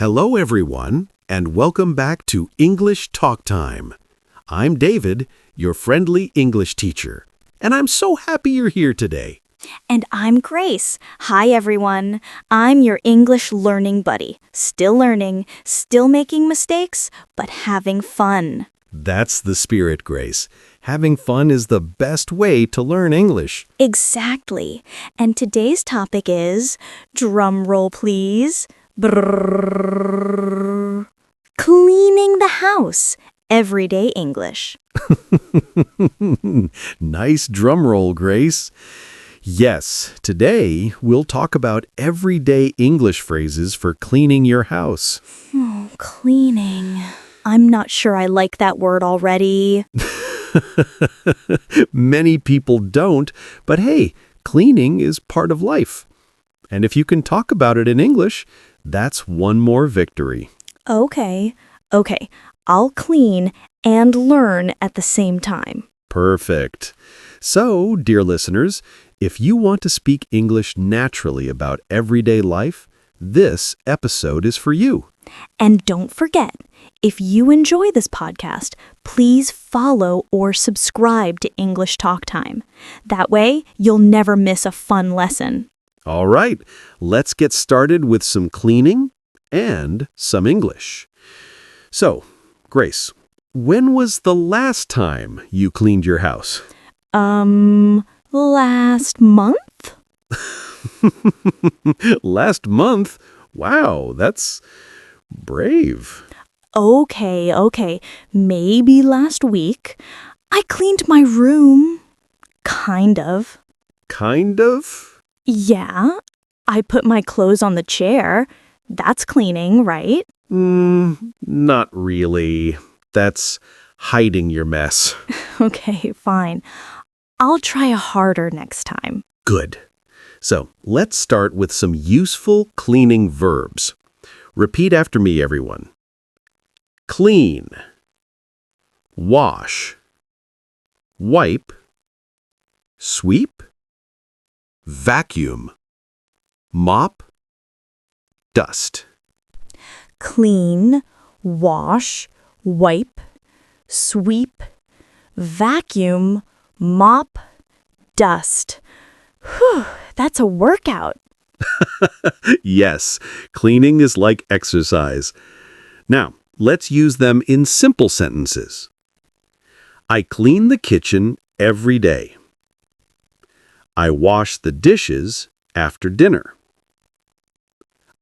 Hello, everyone, and welcome back to English Talk Time. I'm David, your friendly English teacher, and I'm so happy you're here today. And I'm Grace. Hi, everyone. I'm your English learning buddy. Still learning, still making mistakes, but having fun. That's the spirit, Grace. Having fun is the best way to learn English. Exactly. And today's topic is, drum roll please, brrrr, cleaning the house. Everyday English. Nice drum roll, Grace. Yes, today we'll talk about everyday English phrases for cleaning your house. Cleaning. I'm not sure I like that word already. Many people don't, but hey, cleaning is part of life. And if you can talk about it in English, that's one more victory. Okay. I'll clean and learn at the same time. Perfect. So, dear listeners, if you want to speak English naturally about everyday life, this episode is for you. And don't forget, if you enjoy this podcast, please follow or subscribe to English Talk Time. That way, you'll never miss a fun lesson. All right, let's get started with some cleaning and some English. So, Grace, when was the last time you cleaned your house? Last month? Last month? Wow, that's brave. Okay. Maybe last week. I cleaned my room. Kind of. Kind of? Yeah. I put my clothes on the chair. That's cleaning, right? Not really. That's hiding your mess. Okay, fine. I'll try harder next time. Good. So, let's start with some useful cleaning verbs. Repeat after me, everyone. Clean, wash, wipe, sweep, vacuum, mop, dust. Clean, wash, wipe, sweep, vacuum, mop, dust. Whew, that's a workout. Yes, cleaning is like exercise. Now, let's use them in simple sentences. I clean the kitchen every day. I wash the dishes after dinner.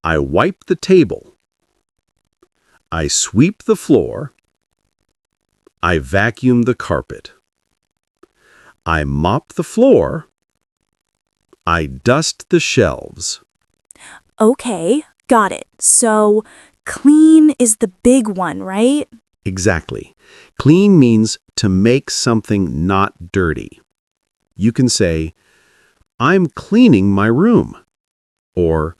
I wipe the table. I sweep the floor. I vacuum the carpet. I mop the floor. I dust the shelves. Okay, got it. So, clean is the big one, right? Exactly. Clean means to make something not dirty. You can say, I'm cleaning my room. Or,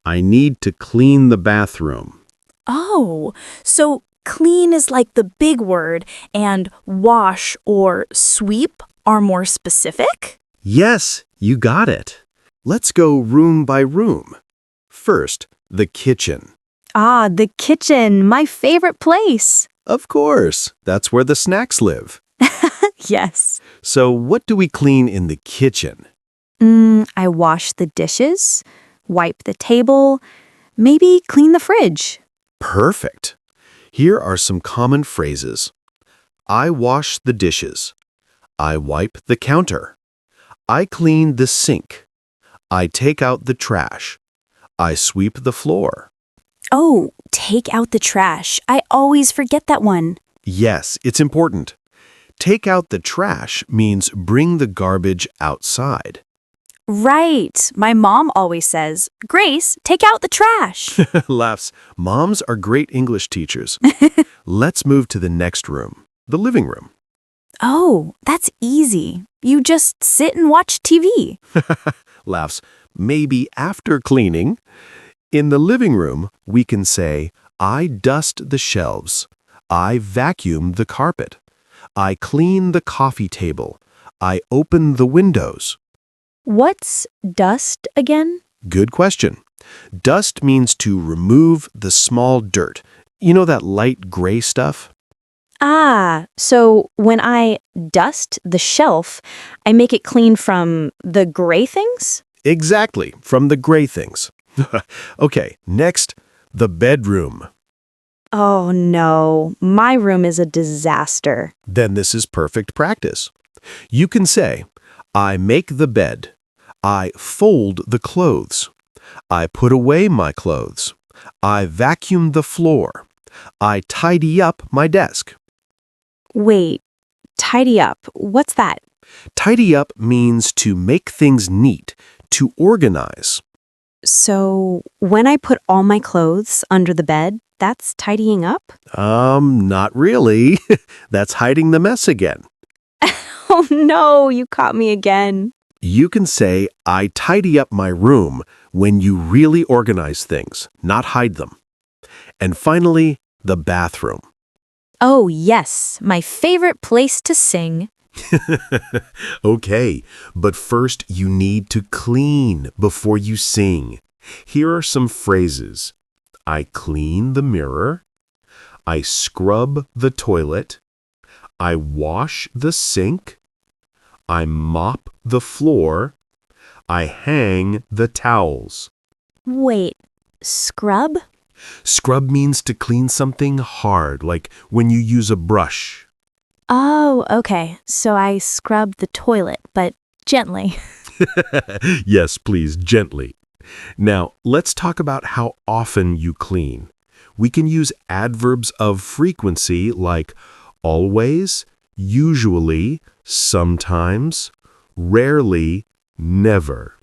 I need to clean the bathroom. Oh, so clean is like the big word, and wash or sweep are more specific? Yes, you got it. Let's go room by room. First, the kitchen. Ah, the kitchen, my favorite place. Of course, that's where the snacks live. Yes. So what do we clean in the kitchen? I wash the dishes, wipe the table, maybe clean the fridge. Perfect. Here are some common phrases. I wash the dishes. I wipe the counter. I clean the sink. I take out the trash. I sweep the floor. Oh, take out the trash. I always forget that one. Yes, it's important. Take out the trash means bring the garbage outside. Right. My mom always says, Grace, take out the trash. Laughs. Moms are great English teachers. Let's move to the next room, the living room. Oh, that's easy. You just sit and watch TV. Laughs. Maybe after cleaning. In the living room, we can say, I dust the shelves. I vacuum the carpet. I clean the coffee table. I open the windows. What's dust again? Good question. Dust means to remove the small dirt. You know that light gray stuff? Ah, so when I dust the shelf, I make it clean from the gray things? Exactly, from the gray things. Okay, next, the bedroom. Oh no, my room is a disaster. Then this is perfect practice. You can say, I make the bed. I fold the clothes. I put away my clothes. I vacuum the floor. I tidy up my desk. Wait, tidy up. What's that? Tidy up means to make things neat, to organize. So when I put all my clothes under the bed, that's tidying up? Not really. That's hiding the mess again. Oh no, you caught me again. You can say, I tidy up my room when you really organize things, not hide them. And finally, the bathroom. Oh yes, my favorite place to sing. Okay, but first you need to clean before you sing. Here are some phrases. I clean the mirror. I scrub the toilet. I wash the sink. I mop the floor. I hang the towels. Wait, scrub? Scrub means to clean something hard, like when you use a brush. Oh, okay. So I scrub the toilet, but gently. Yes, please, gently. Now, let's talk about how often you clean. We can use adverbs of frequency like always, usually, sometimes, rarely, never.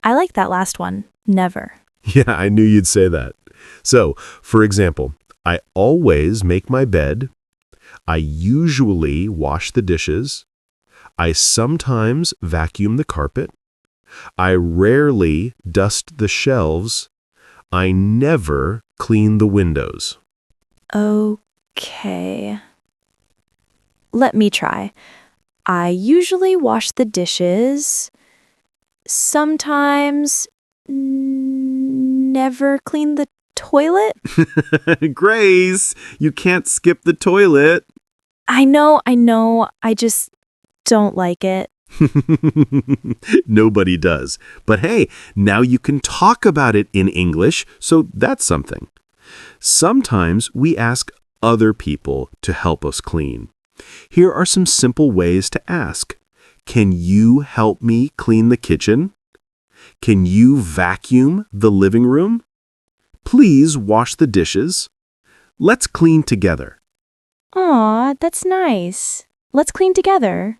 I like that last one. Never. Yeah, I knew you'd say that. So, for example, I always make my bed. I usually wash the dishes. I sometimes vacuum the carpet. I rarely dust the shelves. I never clean the windows. Okay. Let me try. I usually wash the dishes. Sometimes never clean the toilet. Grace, you can't skip the toilet. I know. I just don't like it. Nobody does. But hey, now you can talk about it in English, so that's something. Sometimes we ask other people to help us clean. Here are some simple ways to ask. Can you help me clean the kitchen? Can you vacuum the living room? Please wash the dishes. Let's clean together. Aw, that's nice. Let's clean together.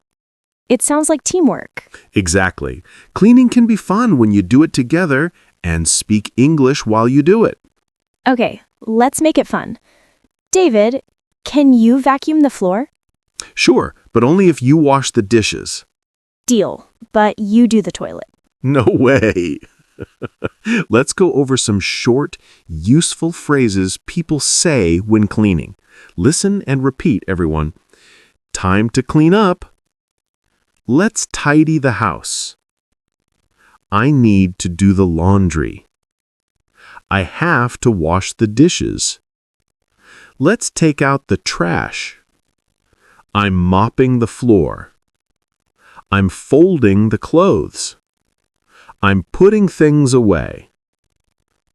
It sounds like teamwork. Exactly. Cleaning can be fun when you do it together and speak English while you do it. Okay, let's make it fun. David, can you vacuum the floor? Sure, but only if you wash the dishes. Deal, but you do the toilet. No way. Let's go over some short, useful phrases people say when cleaning. Listen and repeat, everyone. Time to clean up. Let's tidy the house. I need to do the laundry. I have to wash the dishes. Let's take out the trash. I'm mopping the floor. I'm folding the clothes. I'm putting things away.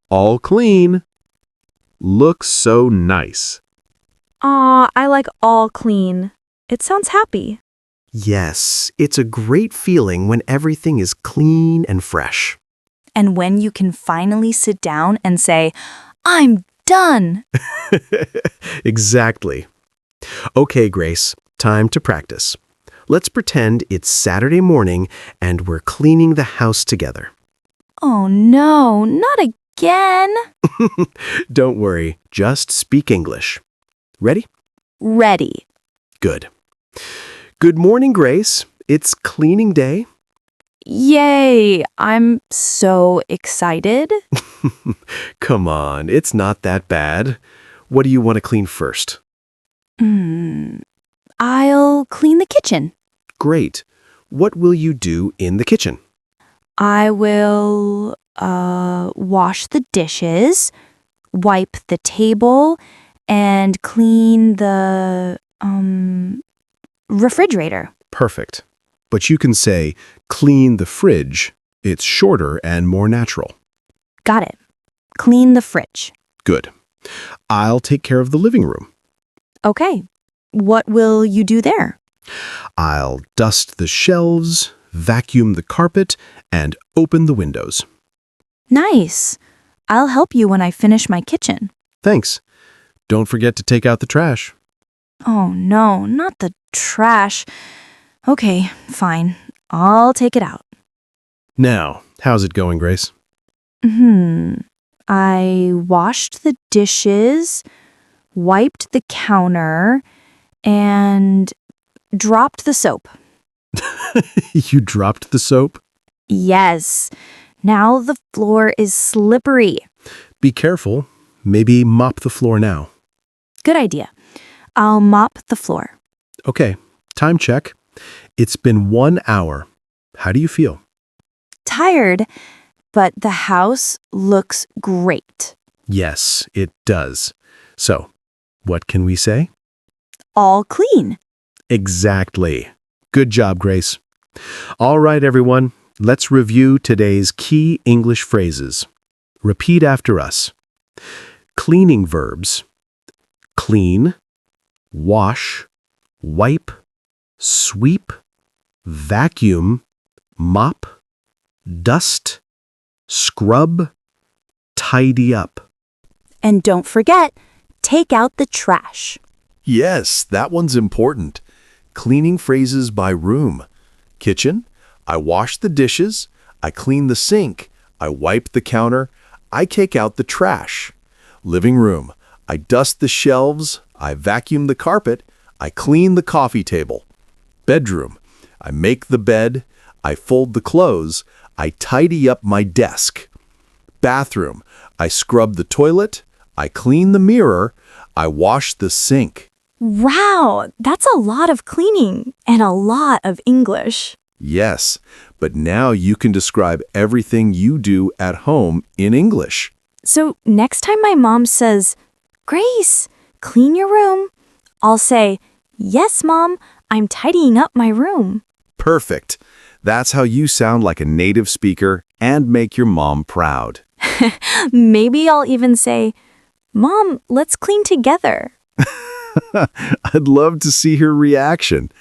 All clean. Looks so nice. Aw, I like all clean. It sounds happy. Yes, it's a great feeling when everything is clean and fresh. And when you can finally sit down and say, I'm done. Exactly. Okay, Grace, time to practice. Let's pretend it's Saturday morning and we're cleaning the house together. Oh no, not again. Don't worry, just speak English. Ready? Ready. Good. Good morning, Grace. It's cleaning day. Yay, I'm so excited. Come on, it's not that bad. What do you want to clean first? I'll clean the kitchen. Great. What will you do in the kitchen? I will wash the dishes, wipe the table, and clean the refrigerator. Perfect. But you can say, clean the fridge. It's shorter and more natural. Got it. Clean the fridge. Good. I'll take care of the living room. Okay. What will you do there? I'll dust the shelves, vacuum the carpet, and open the windows. Nice. I'll help you when I finish my kitchen. Thanks. Don't forget to take out the trash. Oh no, not the trash. Okay, fine. I'll take it out. Now, how's it going, Grace? I washed the dishes, wiped the counter, and dropped the soap. You dropped the soap? Yes. Now the floor is slippery. Be careful. Maybe mop the floor now. Good idea. I'll mop the floor. Okay, time check. It's been 1 hour. How do you feel? Tired, but the house looks great. Yes, it does. So, what can we say? All clean. Exactly. Good job, Grace. All right, everyone. Let's review today's key English phrases. Repeat after us. Cleaning verbs. Clean, wash, wipe, sweep, vacuum, mop, dust, scrub, tidy up. And don't forget, take out the trash. Yes, that one's important. Cleaning phrases by room. Kitchen, I wash the dishes. I clean the sink. I wipe the counter. I take out the trash. Living room, I dust the shelves. I vacuum the carpet. I clean the coffee table. Bedroom, I make the bed. I fold the clothes. I tidy up my desk. Bathroom, I scrub the toilet. I clean the mirror. I wash the sink. Wow, that's a lot of cleaning and a lot of English. Yes, but now you can describe everything you do at home in English. So next time my mom says, Grace, clean your room, I'll say, yes, Mom, I'm tidying up my room. Perfect. That's how you sound like a native speaker and make your mom proud. Maybe I'll even say, Mom, let's clean together. I'd love to see her reaction.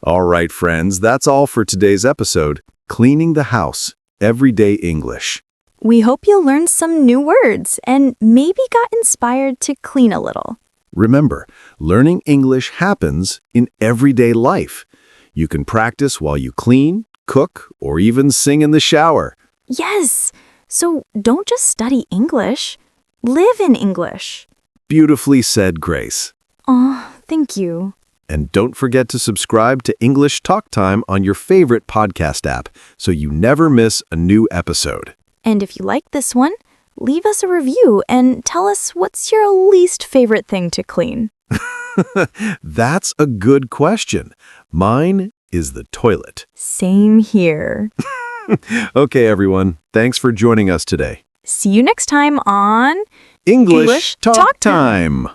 All right, friends, that's all for today's episode, Cleaning the House, Everyday English. We hope you learned some new words and maybe got inspired to clean a little. Remember, learning English happens in everyday life. You can practice while you clean, cook, or even sing in the shower. Yes, so don't just study English, live in English. Beautifully said, Grace. Oh, thank you. And don't forget to subscribe to English Talk Time on your favorite podcast app so you never miss a new episode. And if you like this one, leave us a review and tell us what's your least favorite thing to clean. That's a good question. Mine is the toilet. Same here. Okay, everyone. Thanks for joining us today. See you next time on English Talk Time.